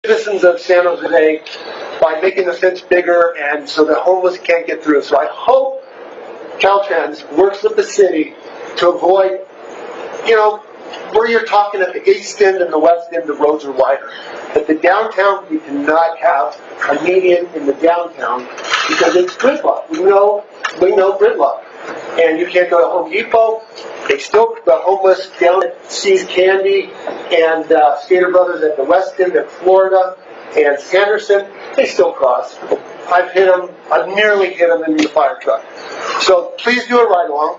citizens of San Jose by making the fence bigger, and so the homeless can't get through. So I hope Caltrans works with the city to avoid, where you're talking at the east end and the west end, the roads are wider. At the downtown, we cannot have a median in the downtown because it's gridlock. We know gridlock. And you can't go to Home Depot. The homeless down at See's Candy and Skater Brothers at the west end of Florida and Sanderson, they still cross. I've nearly hit them in the fire truck. So please do a ride along.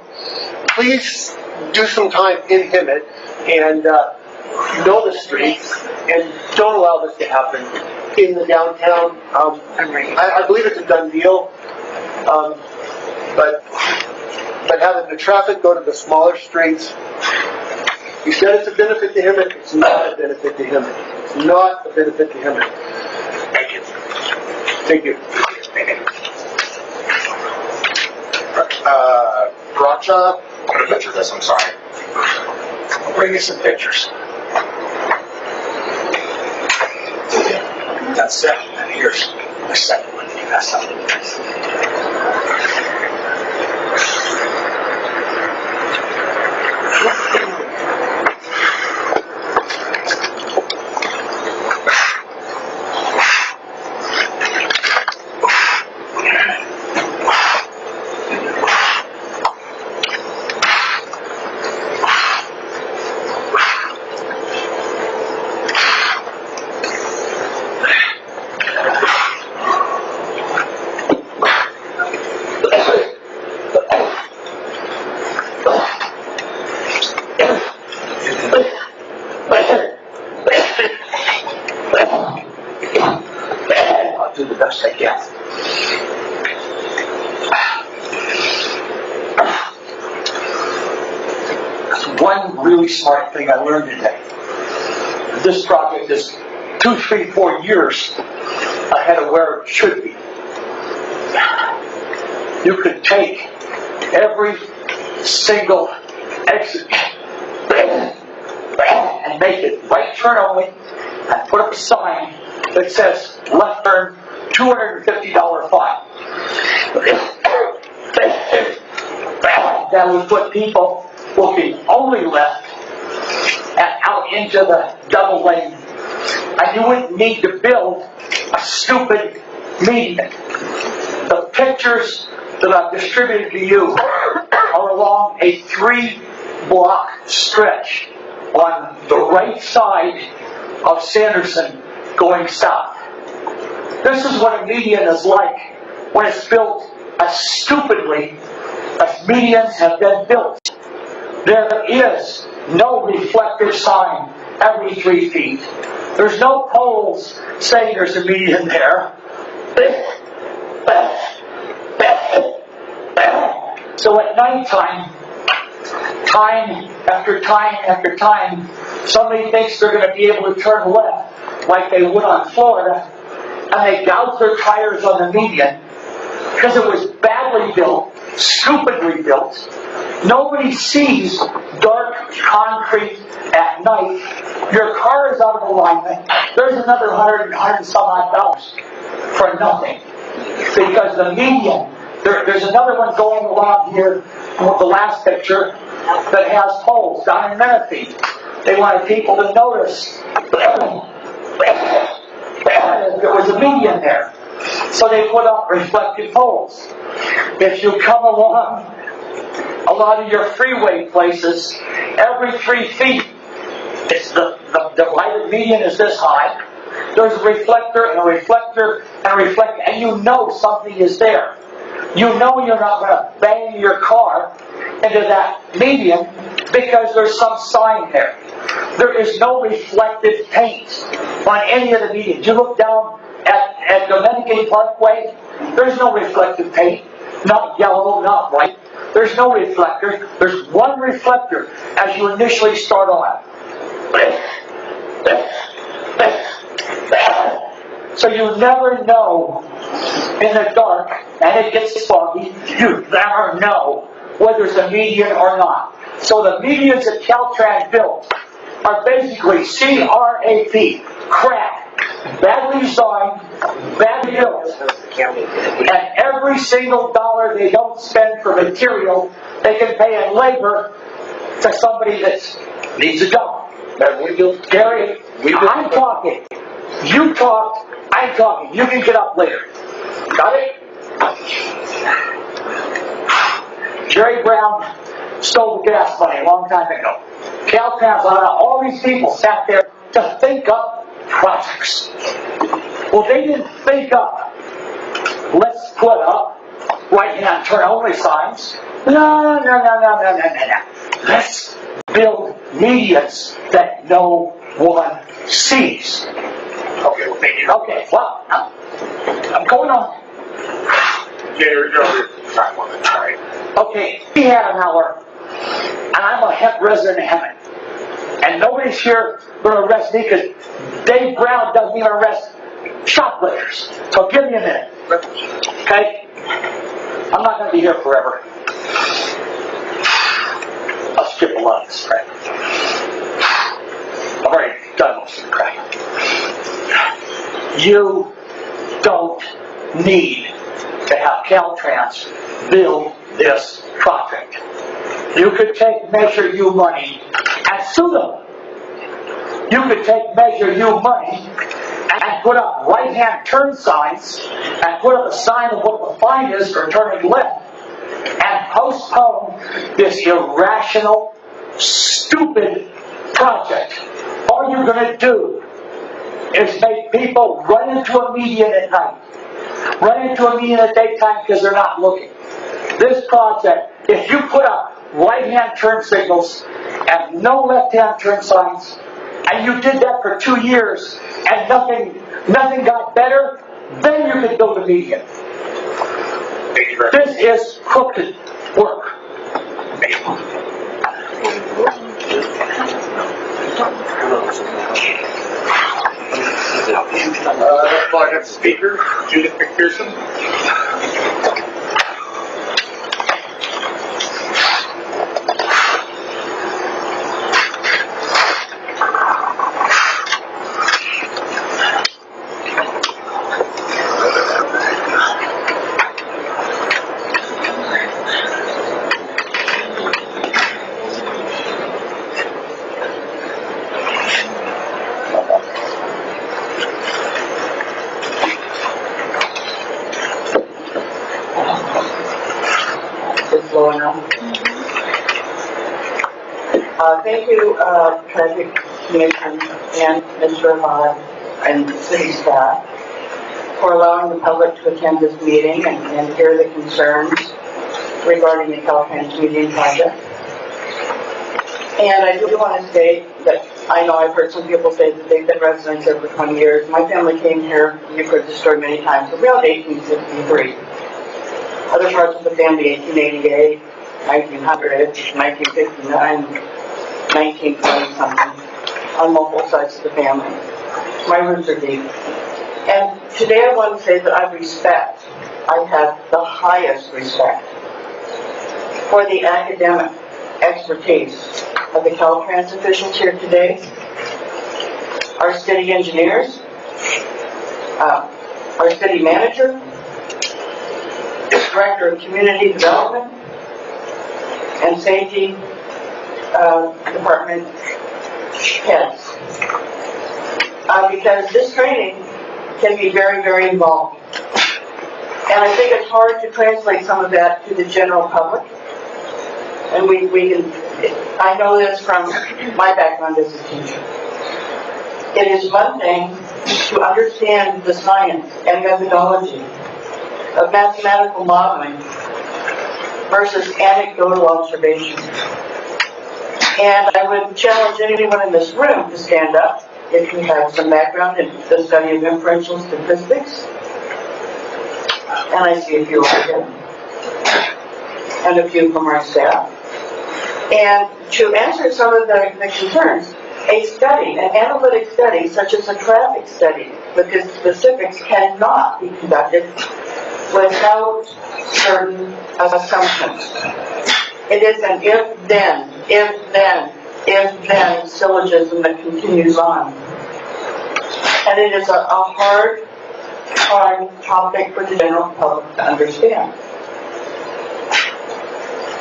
Please do some time in Hemet and know the streets, and don't allow this to happen in the downtown. I believe it's a done deal, but having the traffic go to the smaller streets, you said it's a benefit to Hemet. It's not a benefit to Hemet. It's not a benefit to Hemet. Thank you. Thank you. Raja, I'm going to butcher this, I'm sorry. I'll bring you some pictures. That's it. And here's the second one. That's do the best I can. That's one really smart thing I learned today. This project is 2, 3, 4 years ahead of where it should be. You could take every single exit and make it right turn only and put up a sign that says left turn, $250 fine. That would put people looking only left and out into the double lane. And you wouldn't need to build a stupid median. The pictures that I've distributed to you are along a 3-block stretch on the right side of Sanderson going south. This is what a median is like when it's built as stupidly as medians have been built. There is no reflective sign every 3 feet. There's no poles saying there's a median there. So at nighttime, time after time after time, somebody thinks they're going to be able to turn left like they would on Florida, and they gouge their tires on the median because it was badly built, stupidly built. Nobody sees dark concrete at night. Your car is out of alignment. There's another $100 and some odd for nothing. Because the median, there's another one going along here with the last picture that has poles down in Menifee. They wanted people to notice there was a median there. So they put up reflective poles. If you come along a lot of your freeway places, every 3 feet, it's the lighted median is this high. There's a reflector and a reflector and a reflector, and you know something is there. You know you're not going to bang your car into that median because there's some sign there. There is no reflective paint on any of the medians. You look down at Dominican Parkway, there's no reflective paint. Not yellow, not white. There's no reflector. There's one reflector as you initially start on. So you never know in the dark, and it gets foggy, you never know whether it's a median or not. So the medians that Caltrans built are basically CRAP, crap. badly designed, badly built, and every single dollar they don't spend for material, they can pay in labor to somebody that needs a job. Gary, I'm talking. You talked, I'm talking. You can get up later. Got it? Jerry Brown stole the gas money a long time ago. Caltrans, all these people sat there to think up projects. Well, they didn't think up, let's put up right-hand turn only signs. No. Let's build medians that no one sees. Okay, well, I'm going on. Okay, he had an hour, and I'm a resident of Hemet. And nobody's here going to arrest me because Dave Brown doesn't even arrest shoplifters. So give me a minute. Okay? I'm not going to be here forever. I'll skip a lot of this crap. I've already done most of the crap. You don't need to have Caltrans build this project. You could take Measure U money and sue them. You could take Measure U money and put up right-hand turn signs and put up a sign of what the fine is for turning left and postpone this irrational, stupid project. All you're going to do is make people run into a median at night, run into a median at daytime because they're not looking. This project, if you put up right-hand turn signals and no left-hand turn signs, and you did that for 2 years, and nothing got better, then you could build a median. This is crooked work. Next speaker, Judith McPherson. Thank you, Traffic Commission and Mr. Ahmad and City staff for allowing the public to attend this meeting and hear the concerns regarding the Caltrans Median project. And I do want to state that I know I've heard some people say that they've been residents here for 20 years. My family came here, you've heard the story many times, around 1863. Other parts of the family, 1888, 1900, 1959, 1920 something, on multiple sides of the family. My roots are deep. And today I want to say that I have the highest respect for the academic expertise of the Caltrans officials here today, our city engineers, our city manager, Director of Community Development and Safety Department heads. Because this training can be very, very involved. And I think it's hard to translate some of that to the general public. And we can, I know this from my background as a teacher. It is one thing to understand the science and methodology of mathematical modeling versus anecdotal observation. And I would challenge anyone in this room to stand up if you have some background in the study of inferential statistics. And I see a few over here. And a few from our staff. And to answer some of the concerns, a study, an analytic study, such as a traffic study, with its specifics cannot be conducted without certain assumptions. It is an if-then syllogism that continues on. And it is a hard topic for the general public to understand.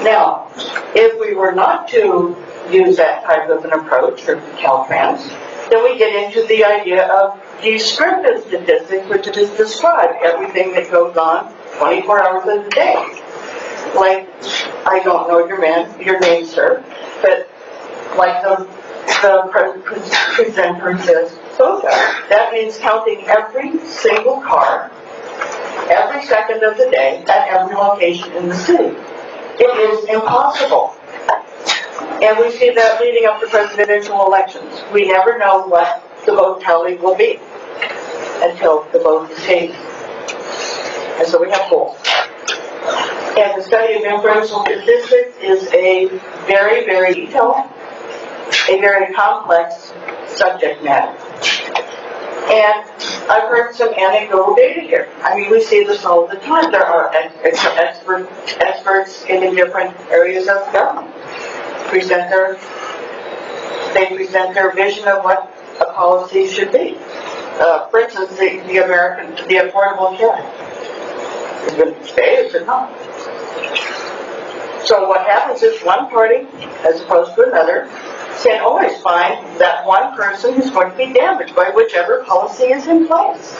Now, if we were not to use that type of an approach for Caltrans, then we get into the idea of descriptive statistics, which is describe everything that goes on 24 hours of the day. Like, I don't know your name, sir, but like the presenter says, SOTA. That means counting every single car, every second of the day, at every location in the city. It is impossible. And we see that leading up to presidential elections. We never know what the vote tally will be until the vote is taken. And so we have polls. And the study of inferential statistics is a very, very detailed, a very complex subject matter. And I've heard some anecdotal data here. I mean, we see this all the time. There are experts in the different areas of government. They present their vision of what a policy should be. For instance, the Affordable Care Act. Is it to stay or is it not? So what happens is one party, as opposed to another, can always find that one person who's going to be damaged by whichever policy is in place.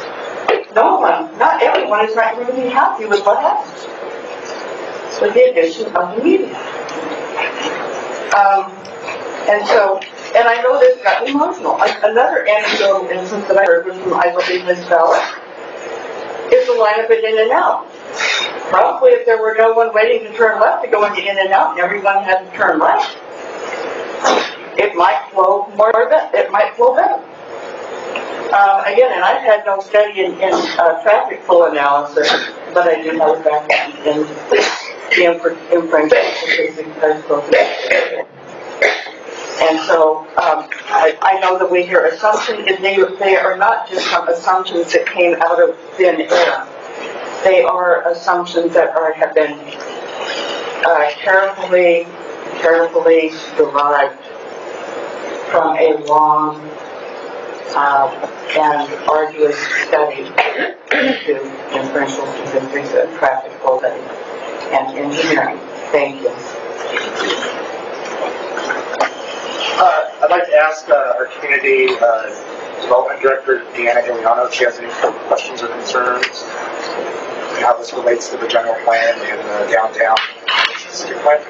No one, not everyone is not really happy with what happens. With the addition of the media. And I know this got me emotional. Another anecdotal instance that I heard was from, I believe, Miss Bella, is the lineup at In-N-Out. Probably if there were no one waiting to turn left to go into In-N-Out and everyone had to turn left, it might flow it might flow better. Again, and I've had no study in traffic flow analysis, but I do have a background in the inferential statistics. And so I know that we hear assumptions, and they are not just some assumptions that came out of thin air. They are assumptions that have been carefully derived from a long and arduous study into inferential statistics and traffic flow and engineering. Thank you. I'd like to ask our Community Development Director, Deanna Iliano, if she has any questions or concerns and how this relates to the general plan and the downtown specific plan.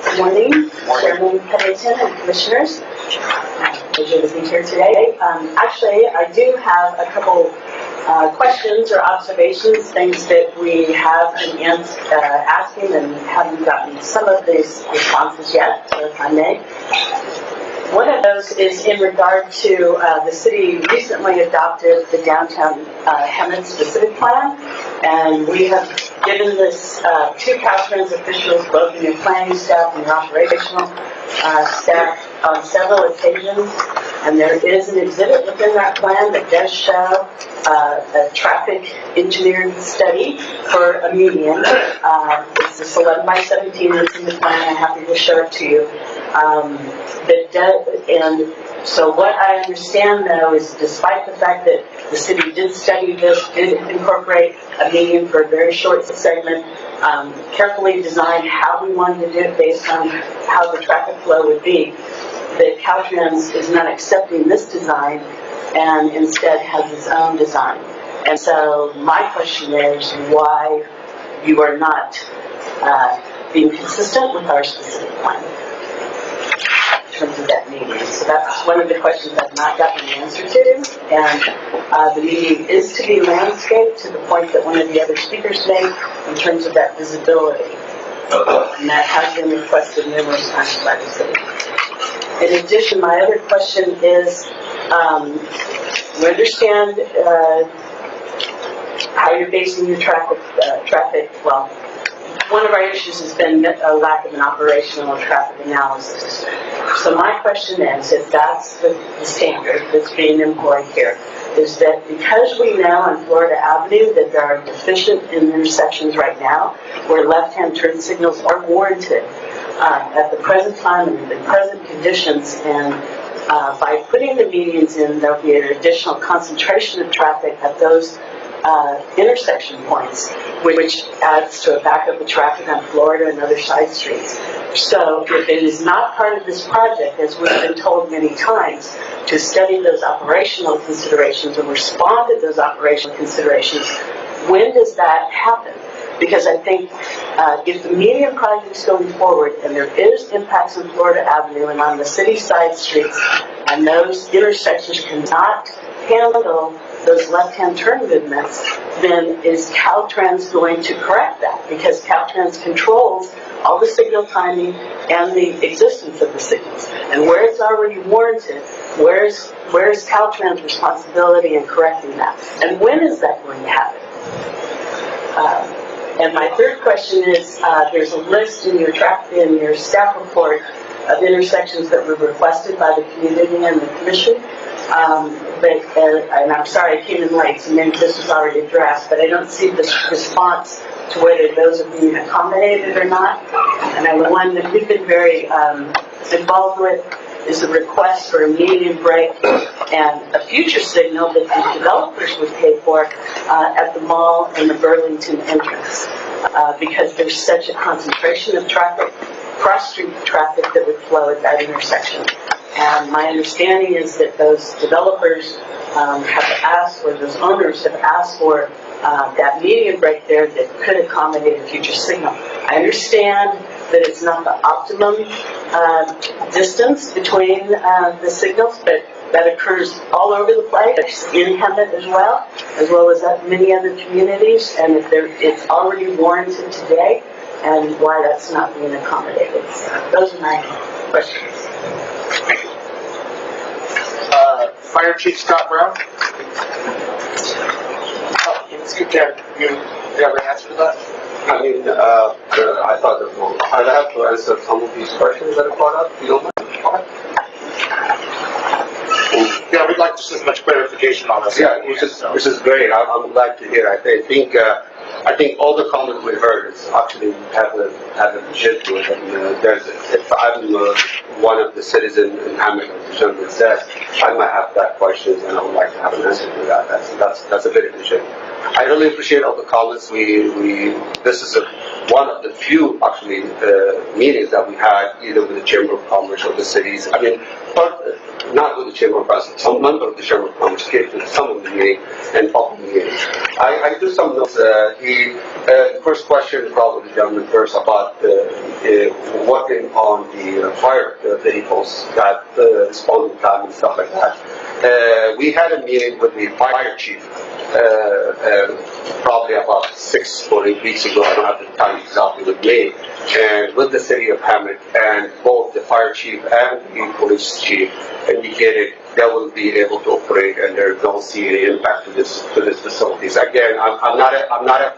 Good morning, Chairman Pennington and Commissioners. Pleasure to be here today. Actually, I do have a couple questions or observations, things that we have been asking and haven't gotten some of these responses yet, so if I may. One of those is in regard to the city recently adopted the downtown Hemet specific plan, and we have given this to Caltrans officials, both in your planning staff and your operational staff, on several occasions. And there is an exhibit within that plan that does show a traffic engineering study for a median. It's this 11 by 17 that's in the plan. I'm happy to show it to you. And so what I understand, though, is despite the fact that the city did study this, did incorporate a median for a very short segment, carefully designed how we wanted to do it based on how the traffic flow would be, that Caltrans is not accepting this design and instead has its own design. And so my question is why you are not being consistent with our specific plan in terms of that meeting. So that's one of the questions I've not gotten an answer to. And the meeting is to be landscaped to the point that one of the other speakers made in terms of that visibility. And that has been requested numerous times by the city. In addition, my other question is, we understand how you're basing your traffic, well, one of our issues has been a lack of an operational traffic analysis. So my question is, if that's the standard that's being employed here, is that because we know on Florida Avenue that there are deficient intersections right now where left-hand turn signals are warranted at the present time and in the present conditions, and by putting the medians in, there'll be an additional concentration of traffic at those intersection points, which adds to a backup of traffic on Florida and other side streets. So if it is not part of this project, as we've been told many times, to study those operational considerations and respond to those operational considerations, when does that happen? Because I think if the median project is going forward and there is impacts on Florida Avenue and on the city side streets, and those intersections cannot handle those left-hand turn movements, then is Caltrans going to correct that? Because Caltrans controls all the signal timing and the existence of the signals. And where it's already warranted, where's Caltrans' responsibility in correcting that? And when is that going to happen? And my third question is, there's a list in your staff report of intersections that were requested by the community and the commission. And I'm sorry I came in late, so maybe this was already addressed, but I don't see this response to whether those are being accommodated or not. And the one that we've been very involved with is the request for a median break and a future signal that the developers would pay for at the mall and the Burlington entrance, because there's such a concentration of traffic, cross-street traffic that would flow at that intersection. And my understanding is that those developers have asked, or those owners have asked for that median break there that could accommodate a future signal. I understand that it's not the optimum distance between the signals, but that occurs all over the place, in Hemet as well as at many other communities, and if it's already warranted today, and why that's not being accommodated. Those are my questions. Fire Chief Scott Brown. You have an answer to that? I mean, I thought that I'd have to answer some of these questions that are brought up. You don't mind? Yeah, we'd like just as much clarification on this. Yeah, which is great. I'm glad to hear. I think all the comments we heard is actually have a legit to it. And if I'm one of the citizens in Hemet, as the gentleman says, I might have that questions and I would like to have an answer to that. That's a very legit. I really appreciate all the comments. This is one of the few actually meetings that we had either with the Chamber of Commerce or the cities. I mean, not with the Chamber of Commerce. Some member of the Chamber of Commerce came to some of the meetings and open meetings. I do some notes. The first question, probably the gentleman first, about working on the fire vehicles, that responding time and stuff like that. We had a meeting with the fire chief probably about 6 or 8 weeks ago. I don't have the time exactly with me, and with the city of Hemet, and both the fire chief and the police chief indicated they will be able to operate, and they don't see any impact to this facilities. Again, I'm not a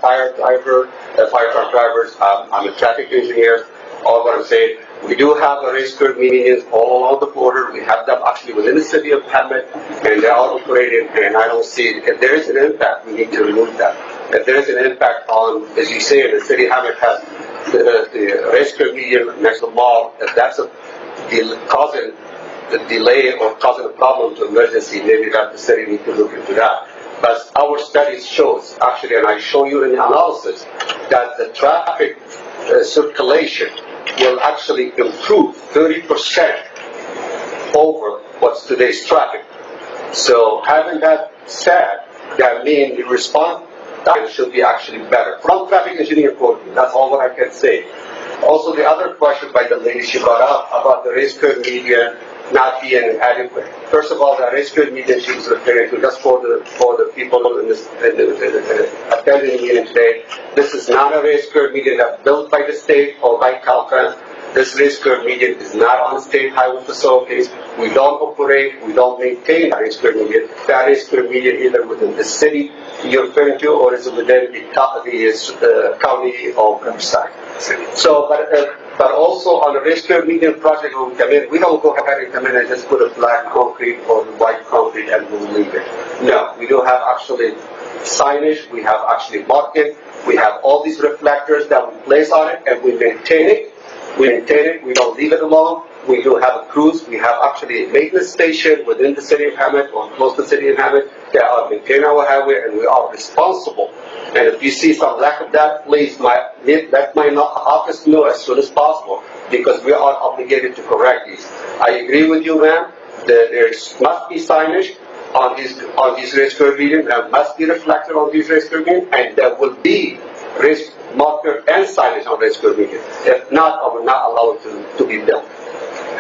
fire truck driver. I'm a traffic engineer. All what I'm saying, we do have a race curve medians all along the border. We have them actually within the city of Hemet, and they're all operating. And I don't see, if there is an impact, we need to remove that. If there is an impact on, as you say, the city of Hemet has the race curve median next to the mall. If that's causing the delay or causing a problem to emergency, maybe that the city needs to look into that. But our studies shows actually, and I show you in the analysis, that the traffic circulation will actually improve 30% over what's today's traffic. So having that said, that means the response time should be actually better. From traffic engineer point of view, that's all what I can say. Also, the other question by the lady she brought up about the race curve median not being adequate. First of all, the race curve median she was referring to, just for the people attending the meeting today, this is not a race curve median that's built by the state or by Caltrans. This race curve median is not on state highway facilities. We don't operate, we don't maintain that race curve median. That race curve median either within the city you're referring to, or is it within the county of Riverside. So, but But also on a registered median project, when we come in, we don't go ahead and come in and just put a black concrete or white concrete and we'll leave it. No, we do have actually signage, we have actually marking, we have all these reflectors that we place on it and we maintain it. We don't leave it alone. We do have a crews. We have actually a maintenance station within the city of Hemet or close to the city of Hemet that are maintaining our highway, and we are responsible. And if you see some lack of that, please let my office know as soon as possible, because we are obligated to correct these. I agree with you, ma'am, that there must be signage on these registered median, that must be reflected on these registered median, and there will be raised marker and signage on registered median. If not, I will not allow it to be built.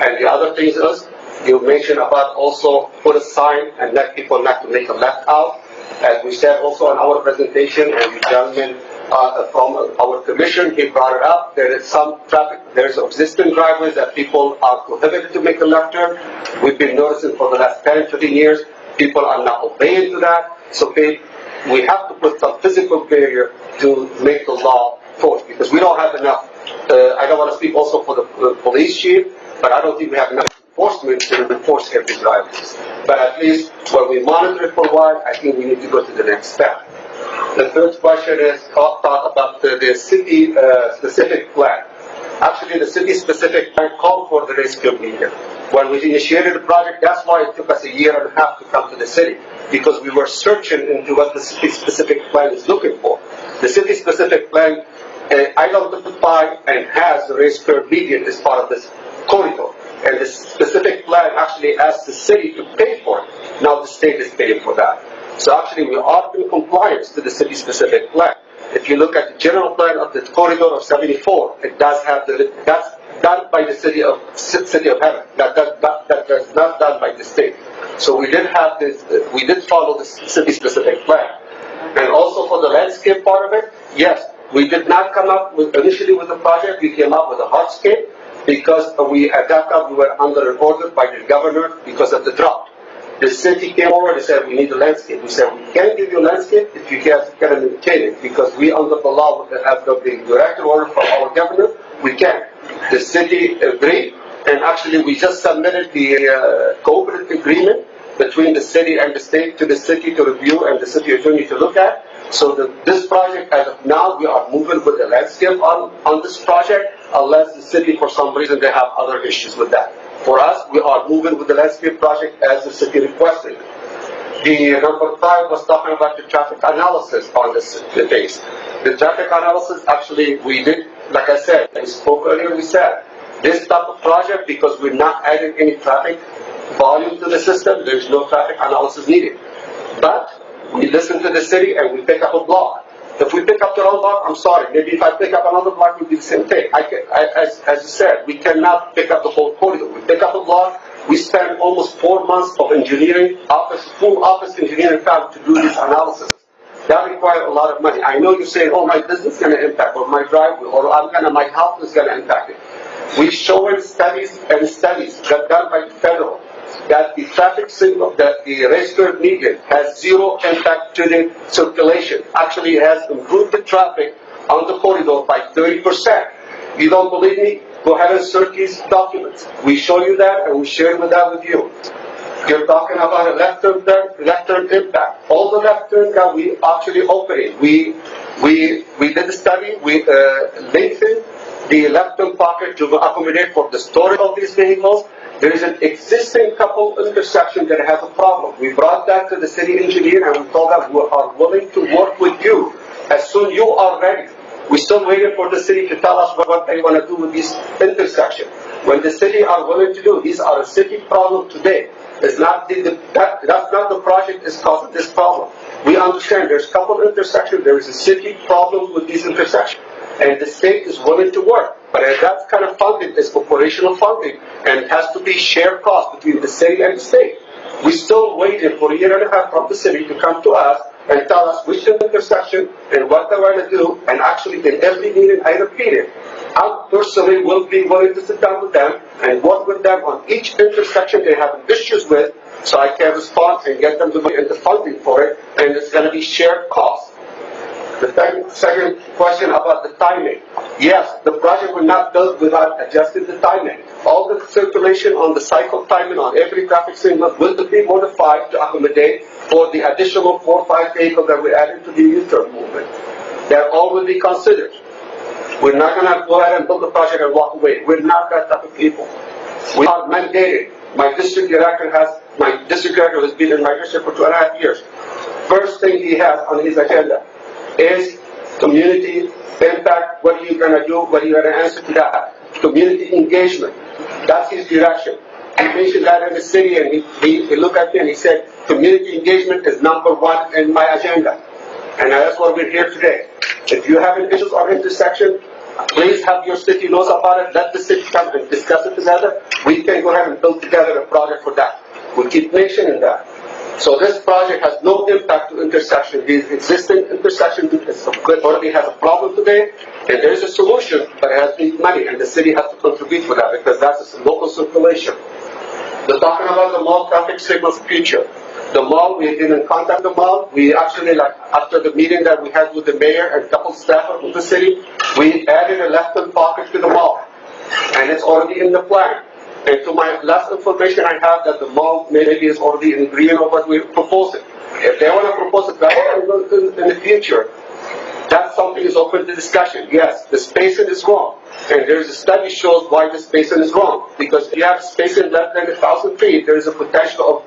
And the other thing is, you mentioned about also put a sign and let people not to make a left out. As we said also in our presentation, and the gentleman from our commission, he brought it up, there is some traffic, there's existing driveways that people are prohibited to make a left turn. We've been noticing for the last 10, 15 years, people are not obeying to that. So we have to put some physical barrier to make the law force, because we don't have enough. I don't want to speak also for the police chief, but I don't think we have enough enforcement to enforce every driver. But at least when we monitor it for a while, I think we need to go to the next step. The third question is talk about the city-specific plan. Actually, the city-specific plan called for the rescue median. When we initiated the project, that's why it took us a year and a half to come to the city, because we were searching into what the city-specific plan is looking for. The city-specific plan identifies and has the race curve median as part of this corridor. And the specific plan actually asks the city to pay for it. Now the state is paying for that. So actually we are in compliance to the city-specific plan. If you look at the general plan of the corridor of 74, it does have that's done by the city of Hemet. That's not done by the state. So we did have this, we did follow the city-specific plan. And also for the landscape part of it, yes, we did not come up initially with the project, we came up with a hardscape, because at that time we were under an order by the governor because of the drought. The city came over and said, we need a landscape. We said, we can't give you a landscape if you can't maintain it, because we under the law, after the director order from our governor, we can't. The city agreed, and actually we just submitted the cooperative agreement between the city and the state to the city to review and the city attorney to look at. So this project, as of now, we are moving with the landscape on this project, unless the city, for some reason, they have other issues with that. For us, we are moving with the landscape project as the city requested. The number 5 was talking about the traffic analysis on the things. The traffic analysis, actually, we did, like I said, we spoke earlier, we said, this type of project, because we're not adding any traffic volume to the system, there's no traffic analysis needed. But we listen to the city and we pick up a block. If we pick up the wrong block, I'm sorry. Maybe if I pick up another block, it would be the same thing. As you said, we cannot pick up the whole corridor. We pick up a block. We spend almost 4 months of engineering, full office engineering time to do this analysis. That requires a lot of money. I know you're saying, oh, my business is going to impact, or my driveway, or my health is going to impact it. We show studies that done by the federal, that the traffic signal, that the registered median has zero impact to the circulation. Actually, it has improved the traffic on the corridor by 30%. You don't believe me? Go ahead and search these documents. We show you that and we share that with you. You're talking about a left turn impact. All the left turns that we actually operate. We did a study. We lengthened the left turn pocket to accommodate for the storage of these vehicles. There is an existing couple intersection that has a problem. We brought that to the city engineer and we told them we are willing to work with you as soon as you are ready. We're still waiting for the city to tell us what they want to do with this intersection. When the city are willing to do, these are a city problem today. It's not that's not the project is causing this problem. We understand there's a couple intersections, there is a city problem with these intersections. And the state is willing to work. But that kind of funding is operational funding, and it has to be shared cost between the city and the state. We're still waiting for a year and a half from the city to come to us and tell us which intersection and what they want to do. And actually, in every meeting, I repeat it. I personally will be willing to sit down with them and work with them on each intersection they have issues with, so I can respond and get them the funding for it, and it's going to be shared cost. The second question about the timing. Yes, the project will not build without adjusting the timing. All the circulation on the cycle timing on every traffic signal will be modified to accommodate for the additional 4 or 5 vehicles that we added to the U-turn movement. That all will be considered. We're not going to go ahead and build the project and walk away. We're not that type of people. We are mandated. My district director has been in my district for 2.5 years. First thing he has on his agenda is community impact. What are you going to do? What are you going to answer to that? Community engagement. That's his direction. He mentioned that in the city, and he looked at me and he said, community engagement is #1 in my agenda. And that's why we're here today. If you have an issues or intersection, please have your city knows about it. Let the city come and discuss it together. We can go ahead and build together a project for that. We keep mentioning that. So this project has no impact to intersection. The existing intersection already has a problem today, and there's a solution, but it has to need money, and the city has to contribute for that because that's a local circulation. They're talking about the mall traffic signals future. The mall, we didn't contact the mall. We actually, after the meeting that we had with the mayor and a couple staff of the city, we added a left-hand pocket to the mall. And it's already in the plan. And to my last information I have that the mall maybe is already in agreement of what we're proposing. If they want to propose it in the future, that's something is open to discussion. Yes, the spacing is wrong. And there's a study shows why the spacing is wrong. Because if you have spacing less than 1,000 feet, there is a potential of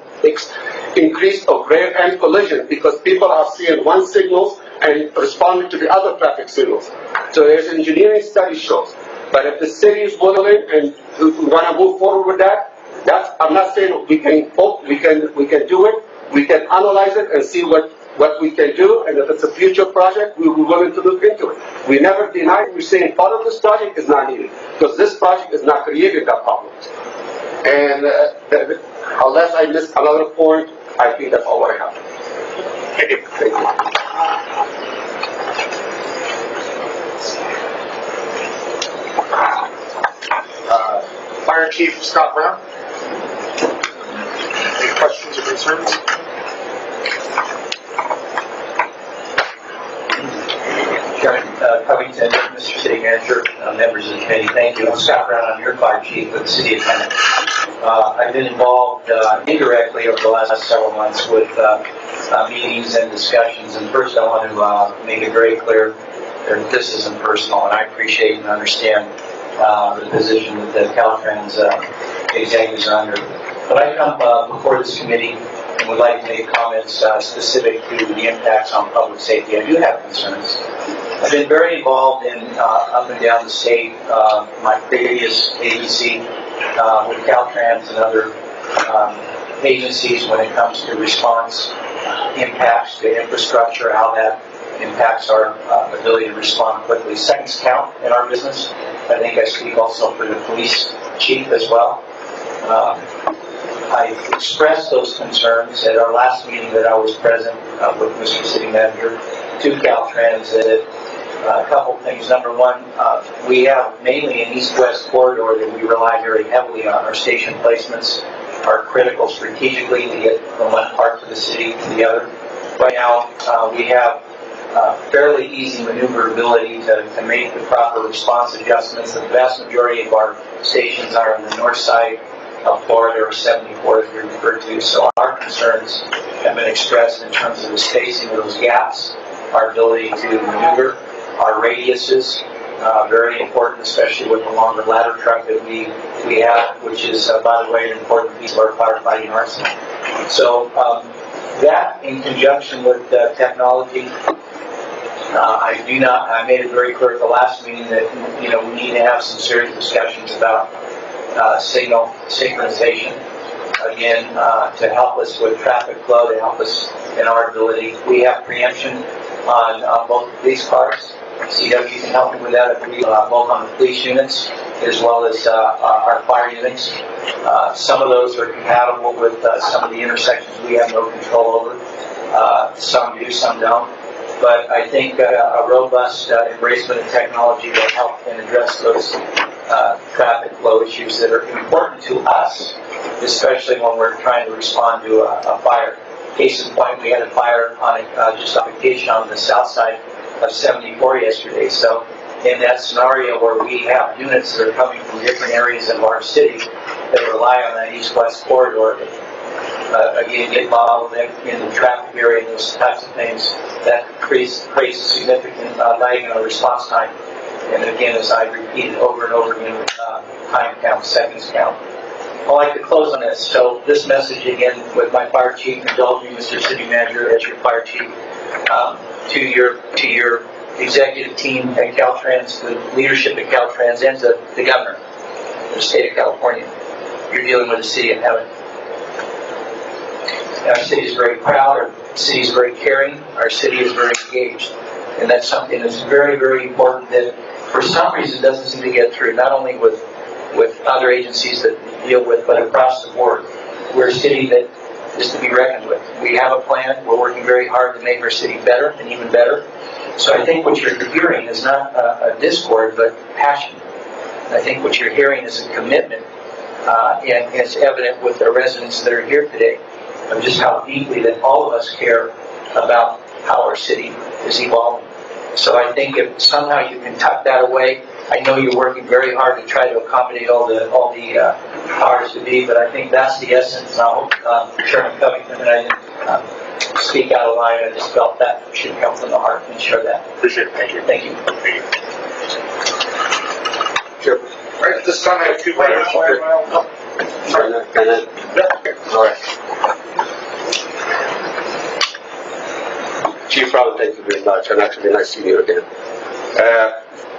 increase of rear end collision because people are seeing one signal and responding to the other traffic signals. So there's engineering study shows. But if the city is willing and we want to move forward with that, I'm not saying we can do it. We can analyze it and see what we can do, and if it's a future project, we will be willing to look into it. We never deny it. We're saying part of this project is not needed because this project is not creating that problem. And unless I missed another point, I think that's all what I have. Thank you. Thank you. Fire Chief Scott Brown. Any questions or concerns? Chairman Covington, Mr. City Manager, members of the committee, thank you. I'm Scott Brown. I'm your fire chief of the City of Hemet. I've been involved indirectly over the last several months with meetings and discussions. And first, I want to make it very clear that this isn't personal, and I appreciate and understand the position that the Caltrans executives are under. But I come before this committee and would like to make comments specific to the impacts on public safety. I do have concerns. I've been very involved in up and down the state, my previous agency with Caltrans and other agencies when it comes to response impacts to infrastructure, how that impacts our ability to respond quickly. Seconds count in our business. I think I speak also for the police chief as well. I expressed those concerns at our last meeting that I was present with Mr. City Manager to Caltrans. A couple things. Number one, we have mainly an east-west corridor that we rely very heavily on. Our station placements are critical strategically to get from one part of the city to the other. Right now, we have fairly easy maneuverability to make the proper response adjustments. The vast majority of our stations are on the north side of Florida, or 74 as we refer to. So our concerns have been expressed in terms of the spacing of those gaps, our ability to maneuver, our radiuses, very important, especially with the longer ladder truck that we have, which is, by the way, an important piece of our firefighting arsenal. So that, in conjunction with technology, I made it very clear at the last meeting that we need to have some serious discussions about signal synchronization. Again, to help us with traffic flow, to help us in our ability. We have preemption on both police cars. CW can help me with that, I believe, both on the police units as well as our fire units. Some of those are compatible with some of the intersections we have no control over. Some do, some don't. But I think a robust embracement of technology will help and address those traffic flow issues that are important to us, especially when we're trying to respond to a fire. Case in point, we had a fire on just off occasion on the south side of 74 yesterday. So in that scenario where we have units that are coming from different areas of our city that rely on that east-west corridor, again, get bottled in the traffic area and those types of things, that creates a significant lag in our response time. And again, as I repeated over and over again, time count, seconds count. I'd like to close on this. So this message again with my fire chief, indulging Mr. City Manager as your fire chief, to your executive team at Caltrans, the leadership at Caltrans, and to the governor of the state of California. You're dealing with the city of Hemet. Our city is very proud, our city is very caring, our city is very engaged. And that's something that's very, very important that for some reason doesn't seem to get through, not only with other agencies that we deal with, but across the board. We're a city that is to be reckoned with. We have a plan, we're working very hard to make our city better and even better. So I think what you're hearing is not a discord, but passion. I think what you're hearing is a commitment, and it's evident with the residents that are here today, of just how deeply that all of us care about how our city is evolving. So I think if somehow you can tuck that away, I know you're working very hard to try to accommodate all the powers to be, but I think that's the essence. And I hope Chairman Covington and I didn't speak out of line. I just felt that should come from the heart and share that. Appreciate it. Thank you. Thank you. Sure. All right, at this time I have two letters. All right. Chief Brown, thank you very much, and actually nice seeing you again.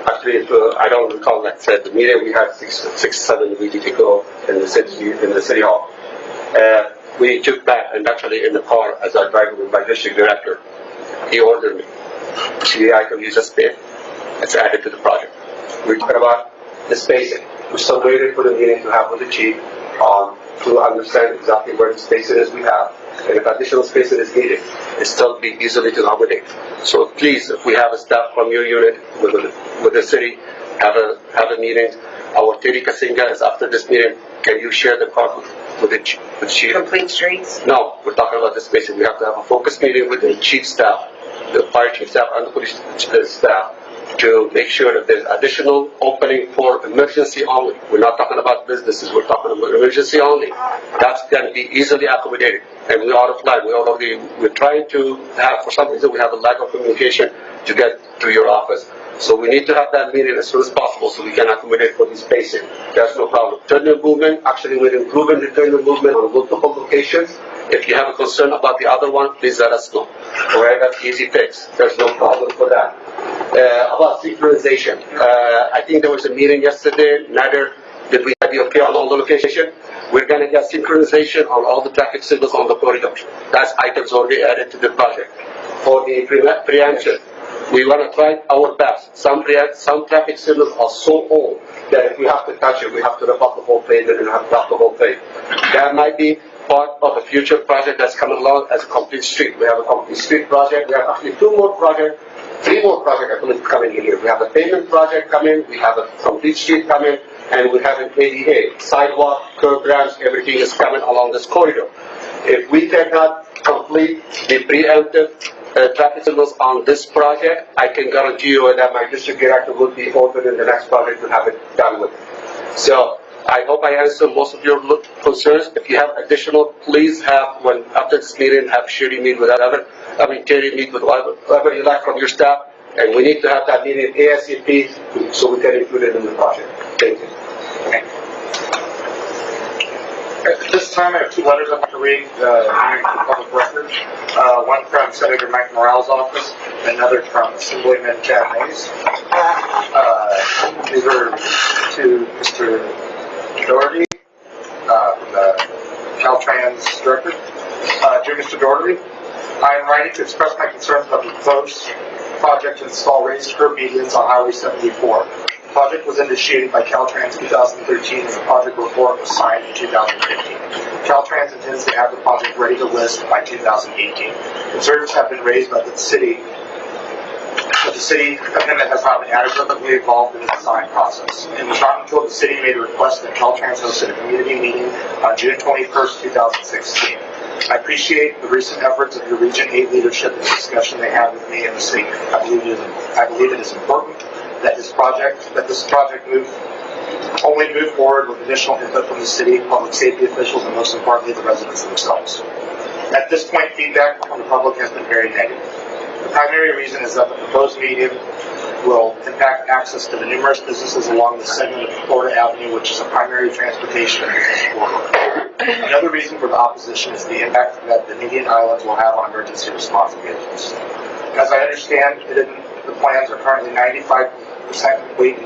I don't recall that said the meeting we had 7 weeks ago in the city hall. We took that, and actually in the car as I driving with my district director, he ordered me. See the item you just paid? It's added to the project. We're talking about the spacing. We're still waiting for the meeting to have with the chief to understand exactly where the spacing is we have. And if additional spacing is needed, it still be easily to accommodate. So please, if we have a staff from your unit with the city, have a meeting. Our Terry Kasinga is after this meeting. Can you share the part with the chief? Complete streets? No, we're talking about the spacing. We have to have a focus meeting with the chief staff, the fire chief staff, and the police staff to make sure that there's additional opening for emergency only. We're not talking about businesses, we're talking about emergency only. That's going to be easily accommodated. And we are offline. We're trying to have, for some reason, we have a lack of communication to get to your office. So we need to have that meeting as soon as possible so we can accommodate for this spacing. There's no problem. Terminal movement, actually we're improving the terminal movement on multiple locations. If you have a concern about the other one, please let us know. Alright, that's easy fix. There's no problem for that. About synchronization, I think there was a meeting yesterday, neither did we have the okay on all the location. We're going to get synchronization on all the traffic signals on the corridor. That's items already added to the project. For the preemption, we want to try our best. Some traffic signals are so old that if we have to touch it, we have to rip up the whole pavement and have to rip the whole pavement. That might be part of a future project that's coming along as a complete street. We have a complete street project. We have actually 3 more projects, I believe, coming in here. We have a pavement project coming, we have a complete street coming, and we have an ADA, sidewalk, curb ramps, everything is coming along this corridor. If we cannot complete the preemptive traffic signals on this project, I can guarantee you that my district director will be open in the next project to have it done with. So I hope I answered most of your concerns. If you have additional, please have, after this meeting, have Sherry meet with Terry meet with whoever you like from your staff, and we need to have that meeting ASAP so we can include it in the project. Thank you. At this time, I have 2 letters I'd like to read for public record. One from Senator Mike Morales' office, and another from Assemblyman Chad Mays. These are to Mr. Doherty, from the Caltrans director. Dear Mr. Doherty, I am writing to express my concerns about the proposed project to install raised curb medians on Highway 74. The project was initiated by Caltrans in 2013 and the project report was signed in 2015. Caltrans intends to have the project ready to list by 2018. Concerns have been raised by the city, but the city of Hemet has not been adequately involved in the design process. It was not until the city made a request that Caltrans hosted a community meeting on June 21st, 2016. I appreciate the recent efforts of your Region 8 leadership and the discussion they had with me and the city. I believe it is important that this project, that this project only move forward with additional input from the city, public safety officials, and most importantly, the residents themselves. At this point, feedback from the public has been very negative. The primary reason is that the proposed median will impact access to the numerous businesses along the segment of Florida Avenue, which is a primary transportation and business corridor. Another reason for the opposition is the impact that the median islands will have on emergency response vehicles. As I understand, the plans are currently 95% complete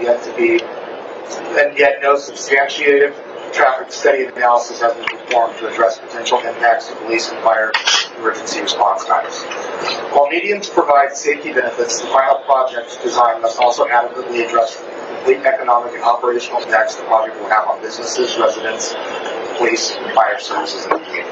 and yet no substantiated traffic study analysis has been performed to address potential impacts to police and fire emergency response times. While medians provide safety benefits, the final project design must also adequately address the complete economic and operational impacts the project will have on businesses, residents, police, and fire services in the community.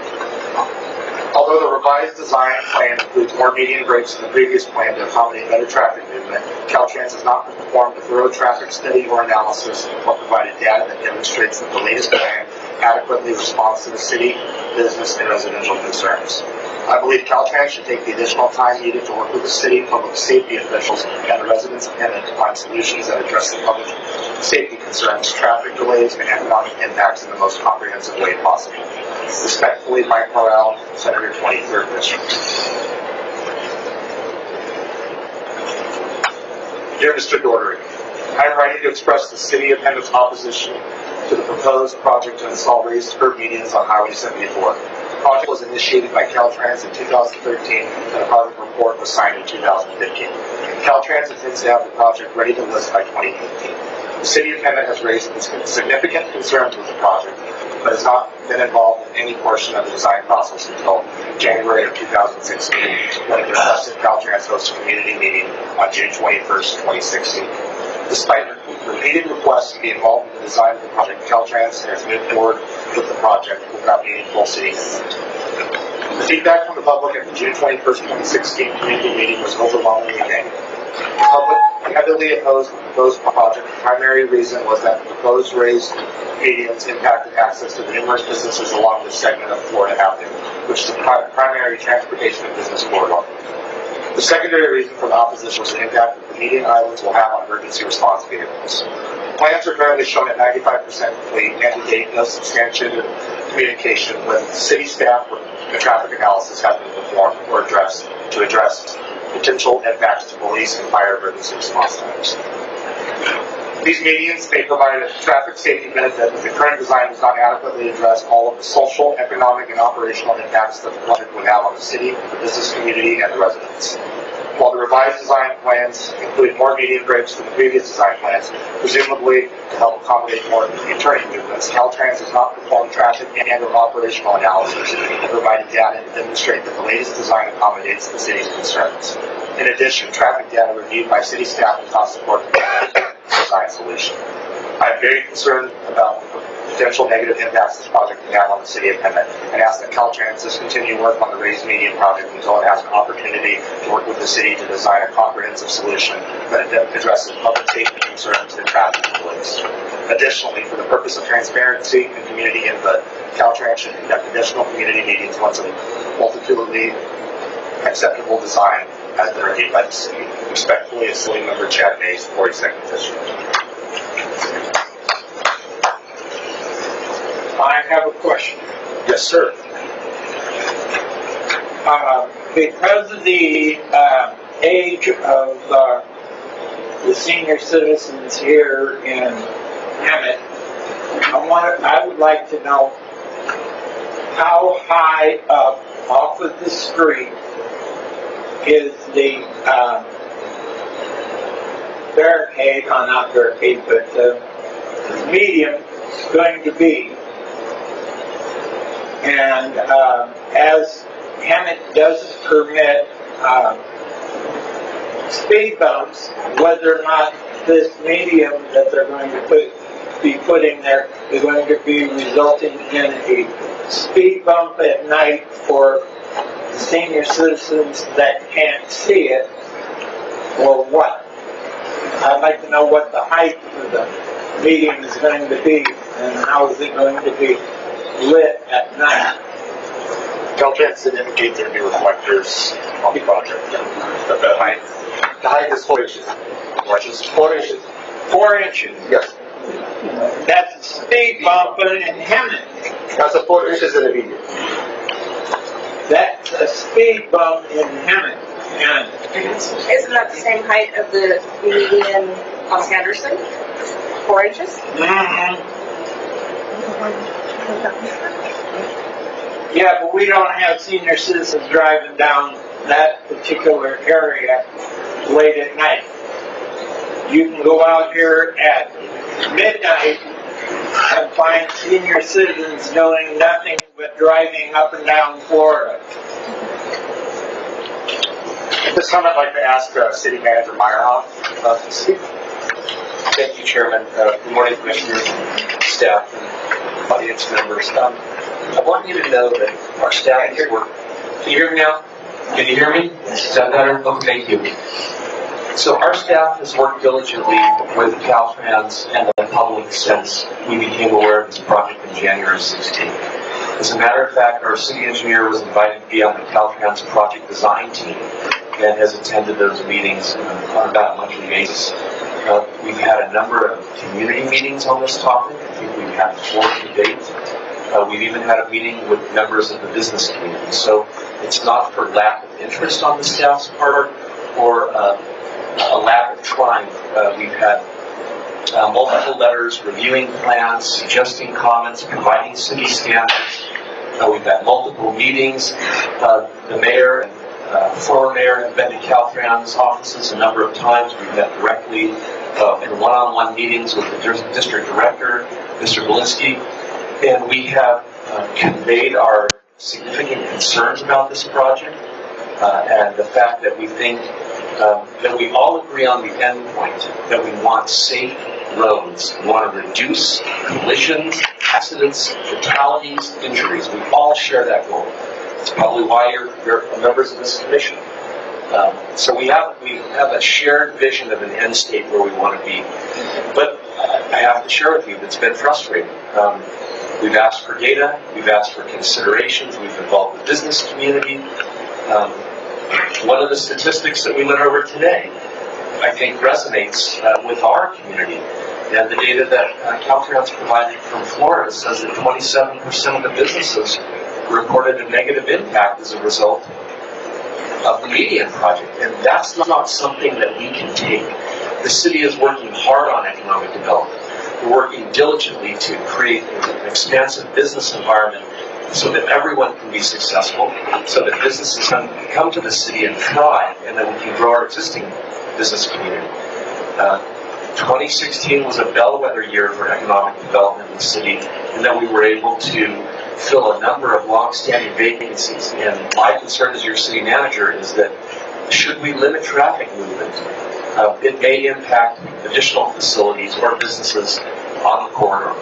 Although the revised design plan includes more median breaks than the previous plan to accommodate better traffic movement, Caltrans has not performed a thorough traffic study or analysis or provided data that demonstrates that the latest plan adequately responds to the city, business, and residential concerns. I believe Caltrans should take the additional time needed to work with the city, public safety officials, and the residents of Hemet to find solutions that address the public safety concerns, traffic delays, and economic impacts in the most comprehensive way possible. Respectfully, Mike Morrell, Senator 23rd District. Dear Mr. Daugherty, I am writing to express the City of Hemet's opposition to the proposed project to install raised curb medians on Highway 74. The project was initiated by Caltrans in 2013, and a project report was signed in 2015. Caltrans intends to have the project ready to list by 2018. The City of Hemet has raised significant concerns with the project, but has not been involved in any portion of the design process until January of 2016, when it requested Caltrans host a community meeting on June 21st, 2016. Despite repeated requests to be involved in the design of the project, Caltrans has moved forward with the project without meaningful city input. The feedback from the public at the June 21st, 2016 community meeting was overwhelmingly negative. The public heavily opposed the proposed project. The primary reason was that the proposed raised medians impacted access to the numerous businesses along this segment of Florida Avenue, which is a primary transportation and business corridor. The secondary reason for the opposition was the impact that the median islands will have on emergency response vehicles. Plans are currently shown at 95% complete, and to date, no substantiated communication with city staff or the traffic analysis has been performed or addressed to address potential impacts to police and fire emergency response times. These medians may provide a traffic safety benefit, but the current design does not adequately address all of the social, economic, and operational impacts that the project would have on the city, the business community, and the residents. While the revised design plans include more median breaks than the previous design plans, presumably to help accommodate more turning movements, Caltrans has not performed traffic and/or operational analysis and provided data to demonstrate that the latest design accommodates the city's concerns. In addition, traffic data reviewed by city staff does not support the design solution. I am very concerned about the potential negative impacts this project can have on the city of Hemet, and ask that Caltrans discontinue work on the raised median project until it has an opportunity to work with the city to design a comprehensive solution that addresses public safety concerns and traffic delays. Additionally, for the purpose of transparency and community input, Caltrans should conduct additional community meetings once a multipliely acceptable design has been reviewed by the city. Respectfully, Assembly Member Chad Mays, 42nd District. I have a question. Yes, sir. Because of the age of the senior citizens here in Hemet, I would like to know how high up off of the street is the barricade, not barricade, but medium going to be. And as Hemet does permit speed bumps, whether or not this medium that they're going to be putting there is going to be resulting in a speed bump at night for senior citizens that can't see it, or what? I'd like to know what the height of the medium is going to be, and how is it going to be lit at night. Caltrans did indicate there would be reflectors on the project. The height is 4 inches. 4 inches. 4 inches. Yes. That's a speed bump in Hemet. That's a 4 inches in a median. That's a speed bump in Hemet. And Isn't that the same height of the median on Sanderson? 4 inches? yeah, but we don't have senior citizens driving down that particular area late at night. You can go out here at midnight and find senior citizens doing nothing but driving up and down Florida. At this time, I'd like to ask City Manager Meyerhoff to speak. Thank you, Chairman. Good morning, Commissioners, staff, and audience members. I want you to know that our staff is working. Can you hear me now? Can you hear me? Is that better? Oh, thank you. So our staff has worked diligently with Caltrans and the public since we became aware of this project in January 16th. As a matter of fact, our city engineer was invited to be on the Caltrans project design team and has attended those meetings on about a monthly basis. We've had a number of community meetings on this topic. I think we've had 4 to date. We've even had a meeting with members of the business community. So it's not for lack of interest on the staff's part or a lack of trying. We've had multiple letters reviewing plans, suggesting comments, providing city standards. We've had multiple meetings. The mayor and former mayor have been to Caltrans offices a number of times. We've met directly in one-on-one meetings with the district director, Mr. Belinsky, and we have conveyed our significant concerns about this project and the fact that we think that we all agree on the end point, that we want safe roads. We want to reduce collisions, accidents, fatalities, injuries. We all share that goal. It's probably why you're members of this commission. So we have a shared vision of an end state where we want to be. But I have to share with you, it's been frustrating. We've asked for data, we've asked for considerations, we've involved the business community. One of the statistics that we went over today, I think, resonates with our community. And the data that Caltrans provided from Florida says that 27% of the businesses reported a negative impact as a result of the median project. And that's not something that we can take. The city is working hard on economic development. We're working diligently to create an expansive business environment so that everyone can be successful, so that businesses can come to the city and thrive, and that we can grow our existing business community. 2016 was a bellwether year for economic development in the city, and that we were able to fill a number of long-standing vacancies. And my concern as your city manager is that should we limit traffic movement, it may impact additional facilities or businesses on the corridor.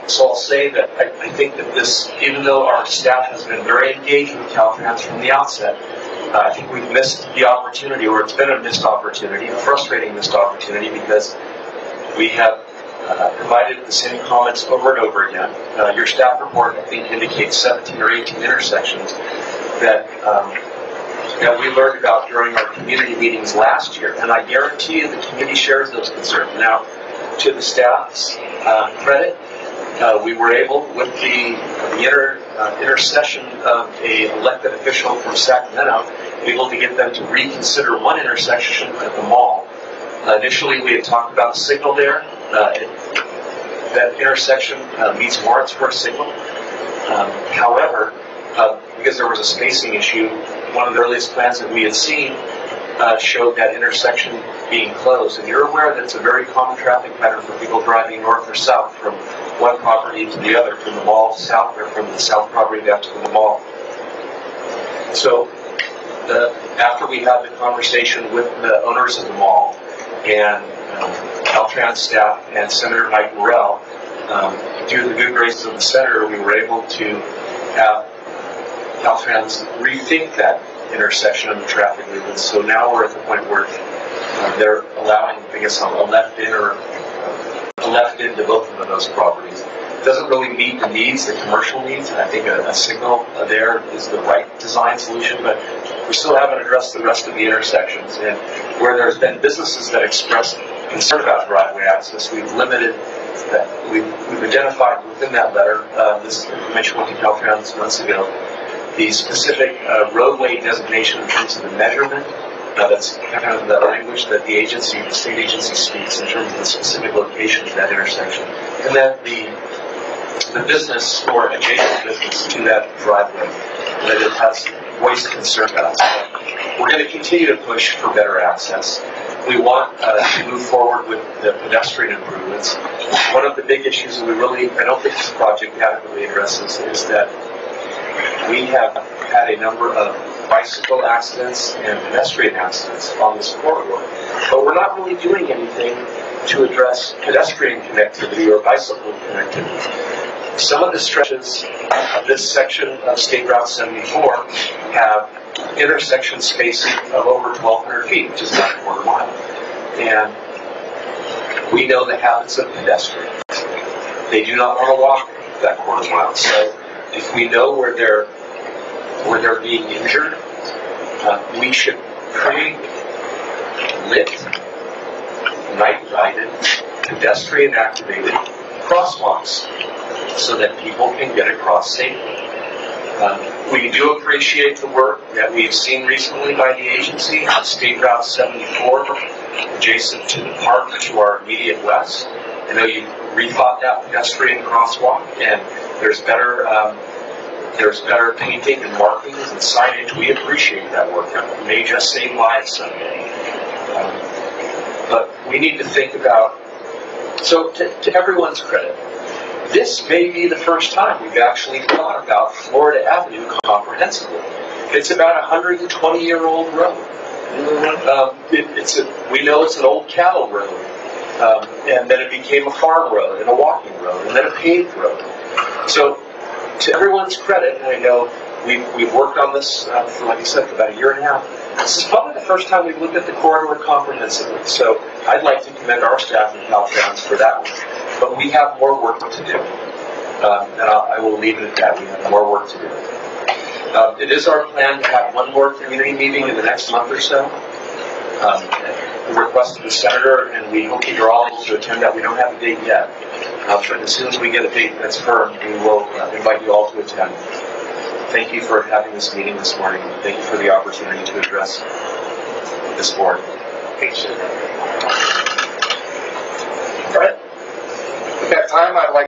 So I'll say that I think that this, even though our staff has been very engaged with Caltrans from the outset, I think we've missed the opportunity, or it's been a missed opportunity, a frustrating missed opportunity, because we have provided the same comments over and over again. Your staff report, I think, indicates 17 or 18 intersections that we learned about during our community meetings last year, and I guarantee you the community shares those concerns. Now, to the staff's credit, we were able, with the intercession of an elected official from Sacramento, able to get them to reconsider one intersection at the mall. Initially, we had talked about a signal there. That intersection meets warrants for a signal. However, because there was a spacing issue, one of the earliest plans that we had seen showed that intersection being closed. And you're aware that it's a very common traffic pattern for people driving north or south from one property to the other, from the mall south, or from the south property down to the mall. So after we had the conversation with the owners of the mall and Caltrans staff and Senator Mike Morrell, due to the good graces of the senator, we were able to have Caltrans rethink that intersection of the traffic movement. So now we're at the point where they're allowing, I guess, a left in to both of those properties. It doesn't really meet the needs, the commercial needs, and I think a signal there is the right design solution, but we still haven't addressed the rest of the intersections. And where there's been businesses that expressed concern about driveway access, we've limited that. We've identified within that letter, this information went to Caltrans months ago, the specific roadway designation in terms of the measurement. That's kind of the language that the state agency speaks in terms of the specific location of that intersection. And then the business or adjacent business to that driveway that it has voiced concern about. We're going to continue to push for better access. We want to move forward with the pedestrian improvements. One of the big issues that I don't think this project adequately addresses is that we have had a number of bicycle accidents and pedestrian accidents on this corridor, but we're not really doing anything to address pedestrian connectivity or bicycle connectivity. Some of the stretches of this section of State Route 74 have intersection spacing of over 1,200 feet, which is about a quarter mile. And we know the habits of pedestrians. They do not want to walk that quarter mile. So if we know where they're being injured, we should create lit, night-guided, pedestrian-activated crosswalks so that people can get across safely. We do appreciate the work that we've seen recently by the agency on State Route 74, adjacent to the park to our immediate west. I know you rethought that pedestrian crosswalk, and there's better painting and markings and signage. We appreciate that work. That may just save lives someday. But we need to think about, so to everyone's credit, this may be the first time we've actually thought about Florida Avenue comprehensively. It's about a 120-year-old road. We know it's an old cattle road, and then it became a farm road and a walking road, and then a paved road. So, to everyone's credit, and I know we've worked on this for, like I said, for about a year and a half. This is probably the first time we've looked at the corridor comprehensively. So I'd like to commend our staff and Caltrans for that one. But we have more work to do. And I will leave it at that. We have more work to do. It is our plan to have one more community meeting in the next month or so. The request of the senator, and we hope that you're all able to attend that. We don't have a date yet. But as soon as we get a date that's firm, we will invite you all to attend. Thank you for having this meeting this morning. Thank you for the opportunity to address this board. All right. At that time, I'd like